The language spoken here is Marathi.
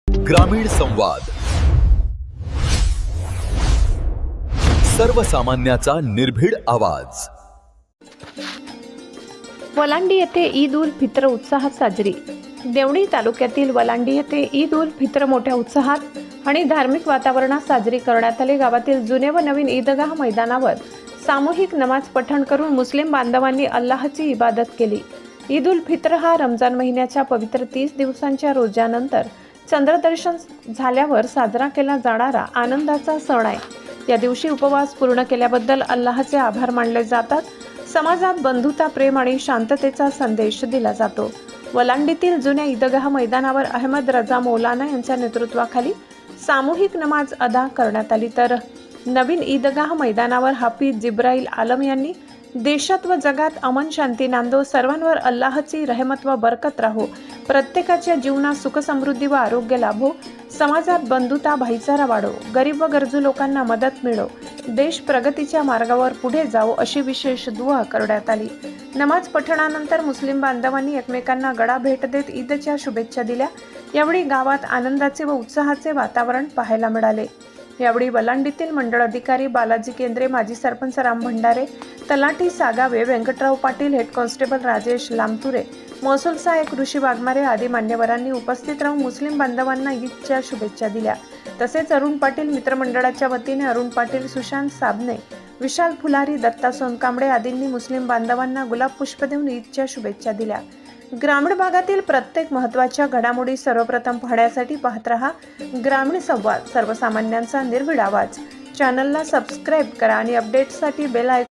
ग्रामीण संवाद, सर्वसामान्याचा निर्भीड आवाज। वलांडी येथे ईद उल फित्र उत्साहात साजरी। देवणी तालुक्यातील वलांडी येथे ईद उल फित्र मोठ्या उत्साहात आणि धार्मिक वातावरणात साजरी करण्यात आली। गावातील जुने व नवीन ईदगाह मैदानावर सामूहिक नमाज पठण करून मुस्लिम बांधवांनी अल्लाहची इबादत केली। ईद उल फित्र हा रमजान महिन्याच्या पवित्र 30 दिवसांच्या रोजानंतर चंद्रदर्शन झाल्यावर साजरा केला जाणारा आनंदाचा सण आहे। या दिवशी उपवास पूर्ण केल्याबद्दल अल्लाहचे आभार मानले जातात। समाजात बंधुता, प्रेम आणि शांततेचा संदेश दिला जातो। वलांडीतील जुन्या ईदगाह मैदानावर अहमद रजा मौलाना यांच्या नेतृत्वाखाली सामूहिक नमाज अदा करण्यात आली, तर नवीन ईदगाह मैदानावर हाफिज जिब्राईल आलम यांनी देशात व जगात अमन शांती नांदो, सर्वांवर अल्लाहची रहमत व बरकत राहो, प्रत्येकाच्या जीवनात सुख समृद्धी व आरोग्य लाभो, समाजात बंधुता भाईचारा वाढो, गरीब व गरजू लोकांना मदत मिळो, देश प्रगतीच्या मार्गावर पुढे जावो अशी विशेष दुआ करण्यात आली। नमाज पठणानंतर मुस्लिम बांधवांनी एकमेकांना गळा भेट देत ईदच्या शुभेच्छा दिल्या। यावेळी गावात आनंदाचे व उत्साहाचे वातावरण पाहायला मिळाले। यावेळी वलांडीतील मंडळ अधिकारी बालाजी केंद्रे, माजी सरपंच राम भंडारे, तलाठी सागावे, व्यंकटराव पाटील, हेड कॉन्स्टेबल राजेश लामतुरे, महसूल सहाय्यक ऋषी वाघमारे आदी मान्यवरांनी उपस्थित राहून मुस्लिम बांधवांना ईदच्या शुभेच्छा दिल्या। तसेच अरुण पाटील मित्रमंडळाच्या वतीने अरुण पाटील, सुशांत साबणे, विशाल फुलारी, दत्ता सोनकांबळे आदींनी मुस्लिम बांधवांना गुलाब पुष्प देऊन ईदच्या शुभेच्छा दिल्या। ग्रामीण भागातील प्रत्येक महत्त्वाच्या घडामोडी सर्वप्रथम पाहण्यासाठी पाहत रहा ग्रामीण संवाद, सर्वसामान्यांचा निर्भीड आवाज। चॅनलला सबस्क्राईब करा आणि अपडेट्ससाठी बेल आयकॉन